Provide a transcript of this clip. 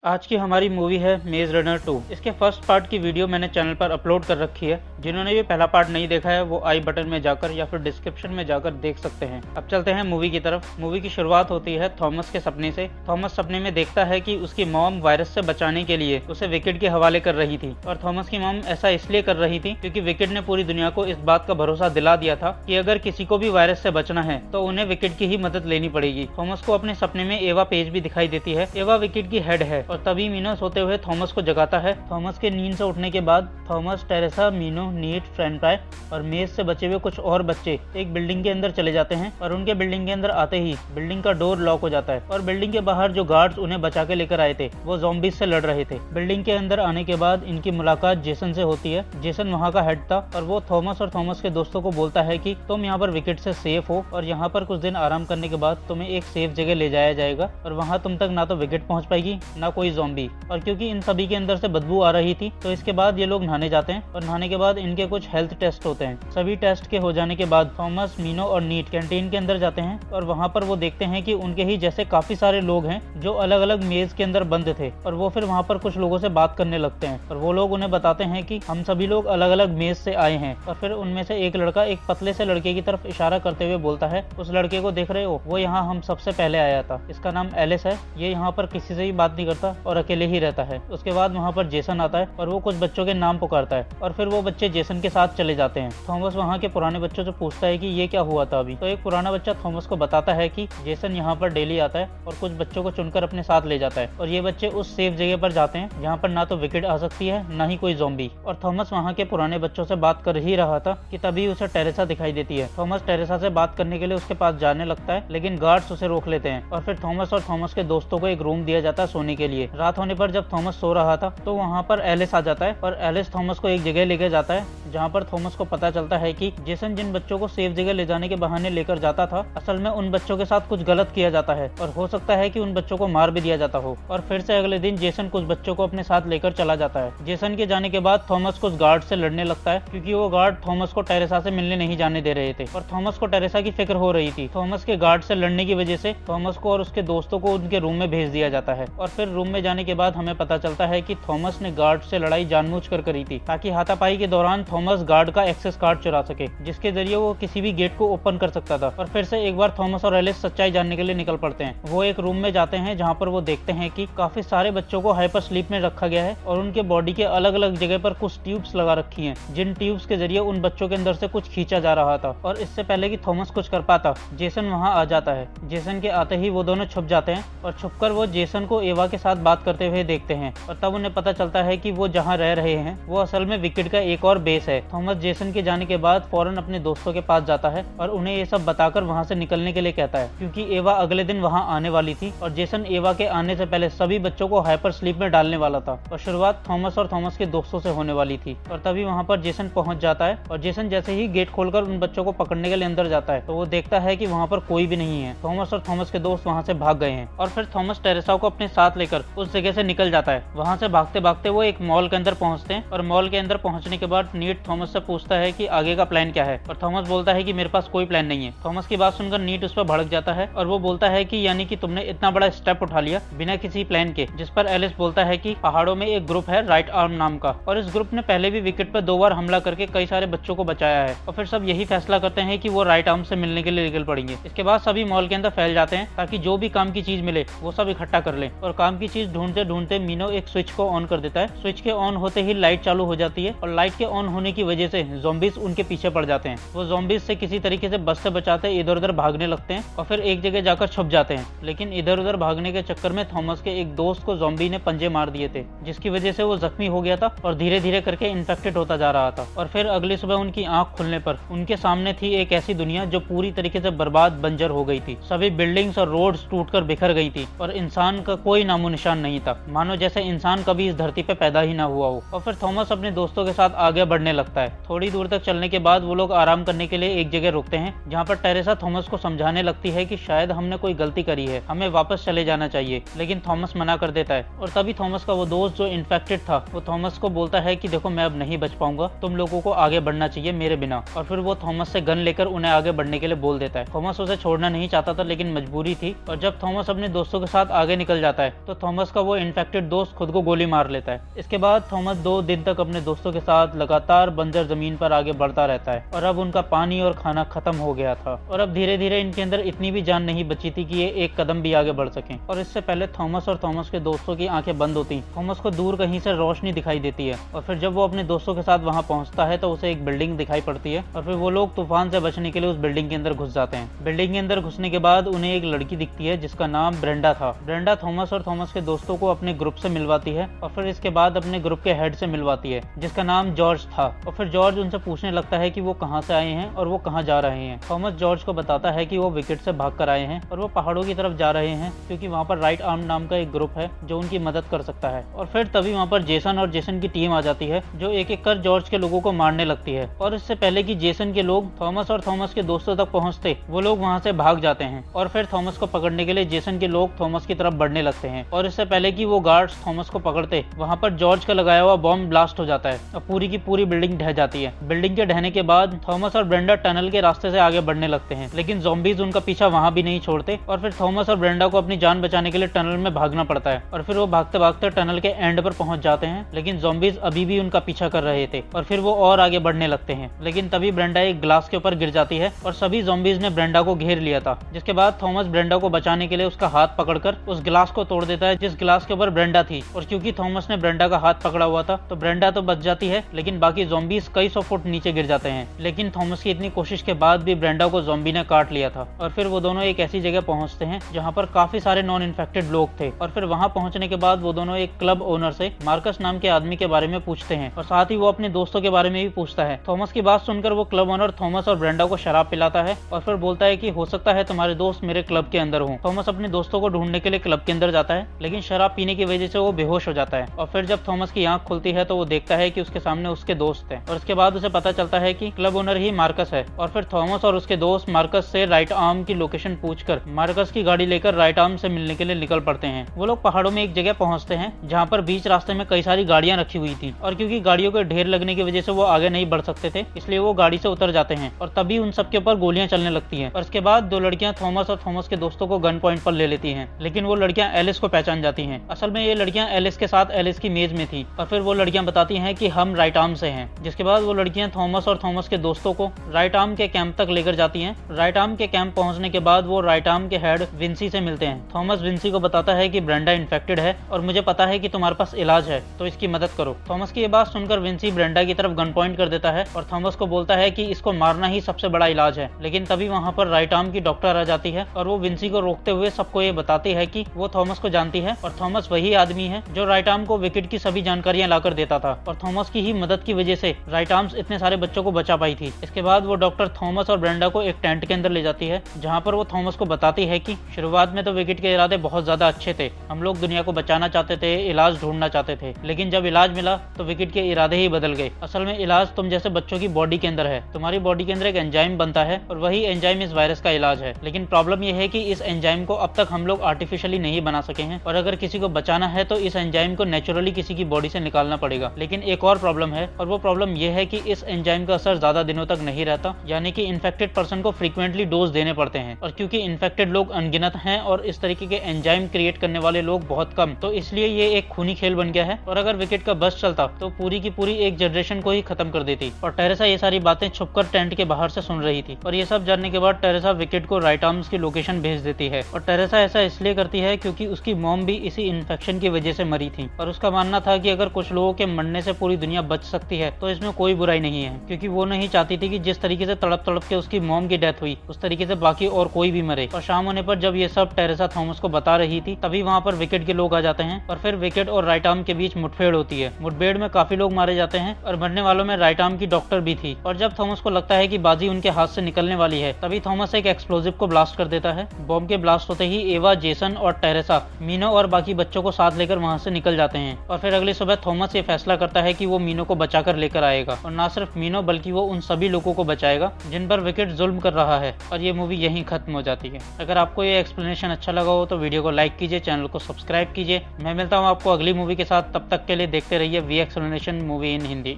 आज की हमारी मूवी है मेज रनर 2। इसके फर्स्ट पार्ट की वीडियो मैंने चैनल पर अपलोड कर रखी है। जिन्होंने भी पहला पार्ट नहीं देखा है वो आई बटन में जाकर या फिर डिस्क्रिप्शन में जाकर देख सकते हैं। अब चलते हैं मूवी की तरफ। मूवी की शुरुआत होती है थॉमस के सपने से। थॉमस सपने में देखता है कि उसकी मॉम वायरस से बचाने के लिए उसे विकेट के हवाले कर रही थी, और थॉमस की मॉम ऐसा इसलिए कर रही थी क्योंकि विकेट ने पूरी दुनिया को इस बात का भरोसा दिला दिया था कि अगर किसी को भी वायरस से बचना है तो उन्हें विकेट की ही मदद लेनी पड़ेगी। थॉमस को अपने सपने में एवा पेज भी दिखाई देती है। एवा विकेट की हेड है, और तभी मीनो सोते हुए थॉमस को जगाता है। थॉमस के नींद से उठने के बाद थॉमस, टेरेसा, मीनो, नीट, फ्रैंकॉय और मेज से बचे हुए कुछ और बच्चे एक बिल्डिंग के अंदर चले जाते हैं, और उनके बिल्डिंग के अंदर आते ही बिल्डिंग का डोर लॉक हो जाता है, और बिल्डिंग के बाहर जो गार्ड्स उन्हें बचा के लेकर आए थे वो ज़ॉम्बीज से लड़ रहे थे। बिल्डिंग के अंदर आने के बाद इनकी मुलाकात जेसन से होती है। जेसन वहाँ का हेड था, और वो थॉमस और थॉमस के दोस्तों को बोलता है कि तुम यहाँ पर विकेट से सेफ हो, और यहाँ पर कुछ दिन आराम करने के बाद तुम्हें एक सेफ जगह ले जाया जाएगा, और वहाँ तुम तक ना तो विकेट पहुँच पाएगी ना कोई ज़ॉम्बी। और क्योंकि इन सभी के अंदर से बदबू आ रही थी तो इसके बाद ये लोग नहाने जाते हैं, और नहाने के बाद इनके कुछ हेल्थ टेस्ट होते हैं। सभी टेस्ट के हो जाने के बाद थॉमस, मीनो और नीट कैंटीन के अंदर जाते हैं, और वहाँ पर वो देखते हैं कि उनके ही जैसे काफी सारे लोग हैं जो अलग अलग मेज के अंदर बंद थे, और वो फिर वहाँ पर कुछ लोगों से बात करने लगते हैं, और वो लोग उन्हें बताते हैं कि हम सभी लोग अलग अलग मेज से आए हैं। और फिर उनमें से एक लड़का एक पतले से लड़के की तरफ इशारा करते हुए बोलता है, उस लड़के को देख रहे हो, वो यहाँ हम सबसे पहले आया था, इसका नाम एलिस है, ये यहाँ पर किसी से भी बात नहीं करता और अकेले ही रहता है। उसके बाद वहाँ पर जेसन आता है, और वो कुछ बच्चों के नाम पुकारता है, और फिर वो बच्चे जेसन के साथ चले जाते हैं। थॉमस वहाँ के पुराने बच्चों से पूछता है कि ये क्या हुआ था अभी। तो एक पुराना बच्चा थॉमस को बताता है कि जेसन यहाँ पर डेली आता है और कुछ बच्चों को चुनकर अपने साथ ले जाता है, और ये बच्चे उस सेफ जगह पर जाते हैं जहाँ पर ना तो विकेट आ सकती है ना ही कोई ज़ॉम्बी। और थॉमस वहाँ के पुराने बच्चों से बात कर ही रहा था कि तभी उसे टेरेसा दिखाई देती है। थॉमस टेरेसा से बात करने के लिए उसके पास जाने लगता है, लेकिन गार्ड्स उसे रोक लेते हैं, और फिर थॉमस और थॉमस के दोस्तों को एक रूम दिया जाता है सोने के लिए। रात होने पर जब थॉमस सो रहा था तो वहाँ पर एलिस आ जाता है, और एलिस थॉमस को एक जगह लेके जाता है जहाँ पर थॉमस को पता चलता है कि जेसन जिन बच्चों को सेफ जगह ले जाने के बहाने लेकर जाता था, असल में उन बच्चों के साथ कुछ गलत किया जाता है, और हो सकता है कि उन बच्चों को मार भी दिया जाता हो। और फिर से अगले दिन जेसन कुछ बच्चों को अपने साथ लेकर चला जाता है। जेसन के जाने के बाद थॉमस कुछ गार्ड से लड़ने लगता है, क्योंकि वो गार्ड थॉमस को टेरेसा से मिलने नहीं जाने दे रहे थे, और थॉमस को टेरेसा की फिक्र हो रही थी। थॉमस के गार्ड से लड़ने की वजह से थॉमस को और उसके दोस्तों को उनके रूम में भेज दिया जाता है। और फिर रूम में जाने के बाद हमें पता चलता है कि थॉमस ने गार्ड से लड़ाई जानबूझकर करी थी, ताकि हाथापाई के दौरान थॉमस गार्ड का एक्सेस कार्ड चुरा सके, जिसके जरिए वो किसी भी गेट को ओपन कर सकता था। और फिर से एक बार थॉमस और एलिस सच्चाई जानने के लिए निकल पड़ते हैं। वो एक रूम में जाते हैं जहाँ पर वो देखते हैं कि काफी सारे बच्चों को हाइपर स्लीप में रखा गया है, और उनके बॉडी के अलग अलग जगह पर कुछ ट्यूब्स लगा रखी हैं, जिन ट्यूब्स के जरिए उन बच्चों के अंदर से कुछ खींचा जा रहा था। और इससे पहले कि थॉमस कुछ कर पाता, जेसन वहाँ आ जाता है। जेसन के आते ही वो दोनों छुप जाते हैं, और छुपकर वो जेसन को एवा के साथ बात करते हुए देखते हैं, और तब उन्हें पता चलता है कि वो जहाँ रह रहे हैं वो असल में विकेट का एक और बेस है। थॉमस जेसन के जाने के बाद फौरन अपने दोस्तों के पास जाता है, और उन्हें ये सब बताकर वहाँ से निकलने के लिए कहता है, क्योंकि एवा अगले दिन वहाँ आने वाली थी, और जेसन एवा के आने से पहले सभी बच्चों को हाइपर स्लीप में डालने वाला था, और शुरुआत थॉमस और थॉमस के दोस्तों से होने वाली थी। और तभी वहाँ पर जेसन पहुँच जाता है, और जेसन जैसे ही गेट खोलकर उन बच्चों को पकड़ने के लिए अंदर जाता है तो वो देखता है कि वहाँ पर कोई भी नहीं है। थॉमस और थॉमस के दोस्त वहाँ से भाग गए हैं, और फिर थॉमस टेरेसा को अपने साथ लेकर उस जगह से निकल जाता है। वहाँ से भागते भागते वो एक मॉल के अंदर पहुँचते हैं, और मॉल के अंदर पहुँचने के बाद नीट थॉमस से पूछता है कि आगे का प्लान क्या है, और थॉमस बोलता है कि मेरे पास कोई प्लान नहीं है। थॉमस की बात सुनकर नीट उस पर भड़क जाता है, और वो बोलता है कि यानी कि तुमने इतना बड़ा स्टेप उठा लिया बिना किसी प्लान के। जिस पर एलिस बोलता है कि पहाड़ों में एक ग्रुप है राइट आर्म नाम का, और इस ग्रुप ने पहले भी विकेट पर 2 बार हमला करके कई सारे बच्चों को बचाया है, और फिर सब यही फैसला करते हैं कि वो राइट आर्म से मिलने के लिए निकल पड़ेंगे। इसके बाद सभी मॉल के अंदर फैल जाते हैं ताकि जो भी काम की चीज मिले वो सब इकट्ठा कर लें। और काम की चीज ढूंढते ढूंढते मीनो एक स्विच को ऑन कर देता है। स्विच के ऑन होते ही लाइट चालू हो जाती है, और लाइट के ऑन होने की वजह से ज़ॉम्बीज उनके पीछे पड़ जाते हैं। वो ज़ॉम्बीज से किसी तरीके से बच से बचाते इधर उधर भागने लगते हैं, और फिर एक जगह जाकर छुप जाते हैं। लेकिन इधर उधर भागने के चक्कर में थॉमस के एक दोस्त को ज़ॉम्बी ने पंजे मार दिए थे, जिसकी वजह से वो जख्मी हो गया था और धीरे धीरे करके इन्फेक्टेड होता जा रहा था। और फिर अगली सुबह उनकी आंख खुलने पर उनके सामने थी एक ऐसी दुनिया जो पूरी तरीके से बर्बाद बंजर हो गई थी। सभी बिल्डिंग्स और रोड्स टूटकर बिखर गई थी, और इंसान का कोई नामो निशान नहीं था, मानो जैसे इंसान कभी इस धरती पे पैदा ही ना हुआ हो। और फिर थॉमस अपने दोस्तों के साथ आगे बढ़ने लगता है। थोड़ी दूर तक चलने के बाद वो लोग आराम करने के लिए एक जगह रुकते हैं, जहाँ पर टेरेसा थॉमस को समझाने लगती है कि शायद हमने कोई गलती करी है, हमें वापस चले जाना चाहिए, लेकिन थॉमस मना कर देता है। और तभी थॉमस का वो दोस्त जो इन्फेक्टेड था वो थॉमस को बोलता है कि देखो मैं अब नहीं बच पाऊंगा, तुम लोगों को आगे बढ़ना चाहिए मेरे बिना। और फिर वो थॉमस से गन लेकर उन्हें आगे बढ़ने के लिए बोल देता है। थॉमस उसे छोड़ना नहीं चाहता था, लेकिन मजबूरी थी। और जब थॉमस अपने दोस्तों के साथ आगे निकल जाता है तो थॉमस का वो इन्फेक्टेड दोस्त खुद को गोली मार लेता है। इसके बाद थॉमस 2 दिन तक अपने दोस्तों के साथ लगातार बंजर जमीन पर आगे बढ़ता रहता है। और अब उनका पानी और खाना खत्म हो गया था, और अब धीरे धीरे इनके अंदर इतनी भी जान नहीं बची थी कि ये एक कदम भी आगे बढ़ सकें। और इससे पहले थॉमस और थॉमस के दोस्तों की आंखें बंद होती, थॉमस को दूर कहीं से रोशनी दिखाई देती है। और फिर जब वो अपने दोस्तों के साथ वहां पहुंचता है तो उसे एक बिल्डिंग दिखाई पड़ती है। और फिर वो लोग तूफान से बचने के लिए उस बिल्डिंग के अंदर घुस जाते हैं। बिल्डिंग के अंदर घुसने के बाद उन्हें एक लड़की दिखती है जिसका नाम ब्रेंडा था। ब्रेंडा थॉमस और थॉमस के दोस्तों को अपने ग्रुप से मिलवाती है, और फिर इसके बाद अपने ग्रुप के हेड से मिलवाती है जिसका नाम जॉर्ज था। और फिर जॉर्ज उनसे पूछने लगता है कि वो कहाँ से आए हैं और वो कहाँ जा रहे हैं। थॉमस जॉर्ज को बताता है कि वो विकेट से भाग कर आए हैं और वो पहाड़ों की तरफ जा रहे हैं, क्योंकि वहाँ पर राइट आर्म नाम का एक ग्रुप है जो उनकी मदद कर सकता है। और फिर तभी वहाँ पर जेसन और जेसन की टीम आ जाती है जो एक एक कर जॉर्ज के लोगों को मारने लगती है। और इससे पहले कि जेसन के लोग थॉमस और थॉमस के दोस्तों तक पहुँचते, वो लोग वहाँ से भाग जाते हैं। और फिर थॉमस को पकड़ने के लिए जेसन के लोग थॉमस की तरफ बढ़ने लगते हैं। और इससे पहले कि वो गार्ड्स थॉमस को पकड़ते, वहाँ पर जॉर्ज का लगाया हुआ बॉम्ब ब्लास्ट हो जाता है और पूरी की पूरी बिल्डिंग ढह जाती है। बिल्डिंग के ढहने के बाद थॉमस और ब्रेंडा टनल के रास्ते से आगे बढ़ने लगते हैं, लेकिन ज़ॉम्बीज उनका पीछा वहाँ भी नहीं छोड़ते। और फिर थॉमस और ब्रेंडा को अपनी जान बचाने के लिए टनल में भागना पड़ता है। और फिर वो भागते भागते टनल के एंड पर पहुंच जाते हैं, लेकिन ज़ॉम्बीज अभी भी उनका पीछा कर रहे थे। और फिर वो और आगे बढ़ने लगते हैं, लेकिन तभी ब्रेंडा एक ग्लास के ऊपर गिर जाती है और सभी ज़ॉम्बीज ने ब्रेंडा को घेर लिया था। जिसके बाद थॉमस ब्रेंडा को बचाने के लिए उसका हाथ पकड़कर उस गिलास को तोड़ देता है जिस गिलास के ऊपर ब्रेंडा थी। और क्योंकि थॉमस ने ब्रेंडा का हाथ पकड़ा हुआ था तो ब्रेंडा तो बच जाती है, लेकिन बाकी ज़ॉम्बीज कई 100 फुट नीचे गिर जाते हैं। लेकिन थॉमस की इतनी कोशिश के बाद भी ब्रेंडा को ज़ॉम्बी ने काट लिया था। और फिर वो दोनों एक ऐसी जगह पहुंचते हैं जहां पर काफी सारे नॉन इन्फेक्टेड लोग थे। और फिर वहां पहुंचने के बाद वो दोनों एक क्लब ओनर से मार्कस नाम के आदमी के बारे में पूछते हैं, और साथ ही वो अपने दोस्तों के बारे में भी पूछता है। थॉमस की बात सुनकर वो क्लब ओनर थॉमस और ब्रेंडा को शराब पिलाता है और फिर बोलता है कि हो सकता है तुम्हारे दोस्त मेरे क्लब के अंदर हो। थॉमस अपने दोस्तों को ढूंढने के लिए क्लब के अंदर जाता है, लेकिन शराब पीने की वजह से वो बेहोश हो जाता है। और फिर जब थॉमस की आंख खुलती है तो वो देखता है कि उसके सामने उसके दोस्त हैं। और उसके बाद उसे पता चलता है कि क्लब ओनर ही मार्कस है। और फिर थॉमस और उसके दोस्त मार्कस से राइट आर्म की लोकेशन पूछकर मार्कस की गाड़ी लेकर राइट आर्म से मिलने के लिए निकल पड़ते हैं। वो लोग पहाड़ों में एक जगह पहुंचते हैं जहां पर बीच रास्ते में कई सारी गाड़ियां रखी हुई थी, और क्योंकि गाड़ियों के ढेर लगने की वजह से वो आगे नहीं बढ़ सकते थे, इसलिए वो गाड़ी से उतर जाते हैं। और तभी उन सबके ऊपर गोलियां चलने लगती हैं। और इसके बाद 2 लड़कियां थॉमस और थॉमस के दोस्तों को गन पॉइंट पर ले लेती हैं, लेकिन वो लड़कियां एलिस को पहचान जाती हैं। असल में ये लड़कियां एलिस के साथ एलिस की मेज में थी। और फिर वो लड़कियां बताती हैं कि हम राइट आर्म से हैं। जिसके बाद वो लड़कियां थॉमस और थॉमस के दोस्तों को राइट आर्म के कैंप तक लेकर जाती हैं। राइट आर्म के कैंप पहुंचने के बाद वो राइट आर्म के हेड विंसी से मिलते हैं। थॉमस विंसी को बताता है कि ब्रेंडा इन्फेक्टेड है और मुझे पता है कि तुम्हारे पास इलाज है, तो इसकी मदद करो। थॉमस की ये बात सुनकर विंसी ब्रेंडा की तरफ गन पॉइंट कर देता है और थॉमस को बोलता है कि इसको मारना ही सबसे बड़ा इलाज है। लेकिन तभी वहां पर राइट आर्म की डॉक्टर आ जाती है और वो विंसी को रोकते हुए सबको ये बताती है कि वो थॉमस को जानती है और थॉमस वही आदमी है जो राइट आर्म को विकेट की सभी जानकारियां लाकर देता था। और थॉमस की ही मदद की वजह से राइट आर्म्स इतने सारे बच्चों को बचा पाई थी। इसके बाद वो डॉक्टर थॉमस और ब्रेंडा को एक टेंट के अंदर ले जाती है, जहाँ पर वो थॉमस को बताती है कि शुरुआत में तो विकेट के इरादे बहुत ज्यादा अच्छे थे, हम लोग दुनिया को बचाना चाहते थे, इलाज ढूंढना चाहते थे, लेकिन जब इलाज मिला तो विकेट के इरादे ही बदल गए। असल में इलाज तुम जैसे बच्चों की बॉडी के अंदर है, तुम्हारी बॉडी के अंदर एक एंजाइम बनता है और वही एंजाइम इस वायरस का इलाज है। लेकिन प्रॉब्लम यह है कि इस एंजाइम को अब तक हम लोग आर्टिफिशियली नहीं बना सके हैं, और अगर किसी को बचाना है तो इस एंजाइम को नेचुरली किसी की बॉडी से निकालना पड़ेगा। लेकिन एक और प्रॉब्लम है, और वो प्रॉब्लम यह है कि इस एंजाइम का असर ज्यादा दिनों तक नहीं रहता, यानी कि इन्फेक्टेड पर्सन को फ्रीक्वेंटली डोज देने पड़ते हैं। और क्योंकि इन्फेक्टेड लोग अनगिनत हैं और इस तरीके के एंजाइम क्रिएट करने वाले लोग बहुत कम, तो इसलिए ये एक खूनी खेल बन गया है। और अगर विकेट का बस चलता तो पूरी की पूरी एक जनरेशन को ही खत्म कर देती। और टेरेसा ये सारी बातें छुपकर टेंट के बाहर से सुन रही थी, और ये सब जानने के बाद टेरेसा विकेट को राइट आर्म्स की लोकेशन भेज देती है। और टेरेसा ऐसा इसलिए करती है क्योंकि उसकी मॉम भी इसी इन्फेक्शन की वजह से मरी थी, और उसका मानना था कि अगर कुछ लोगों के मरने से पूरी दुनिया बच सकती है तो इसमें कोई बुराई नहीं है, क्योंकि वो नहीं चाहती थी कि जिस तरीके से तड़प तड़प के उसकी मॉम की डेथ हुई उस तरीके से बाकी और कोई भी मरे। और शाम होने पर जब ये सब टेरेसा थॉमस को बता रही थी तभी वहाँ पर विकेट के लोग आ जाते हैं, और फिर विकेट और राइट आर्म के बीच मुठभेड़ होती है। मुठभेड़ में काफी लोग मारे जाते हैं और मरने वालों में राइट आर्म की डॉक्टर भी थी। और जब थॉमस को लगता है कि बाजी उनके हाथ से निकलने वाली है तभी थॉमस एक एक्सप्लोजिव को ब्लास्ट कर देता है। बॉम्ब के ब्लास्ट होते ही एवा, जेसन और टेरेसा, मीनो और बाकी बच्चों को साथ लेकर वहाँ से निकल जाते हैं। और फिर अगली सुबह थॉमस ये फैसला करता है कि वो मीनो को बचाकर लेकर लेकर आएगा और ना सिर्फ मीनो बल्कि वो उन सभी लोगों को बचाएगा जिन पर विकेट जुल्म कर रहा है, और ये मूवी यहीं खत्म हो जाती है। अगर आपको ये एक्सप्लेनेशन अच्छा लगा हो तो वीडियो को लाइक कीजिए, चैनल को सब्सक्राइब कीजिए। मैं मिलता हूँ आपको अगली मूवी के साथ, तब तक के लिए देखते रहिए V explanation movie in Hindi.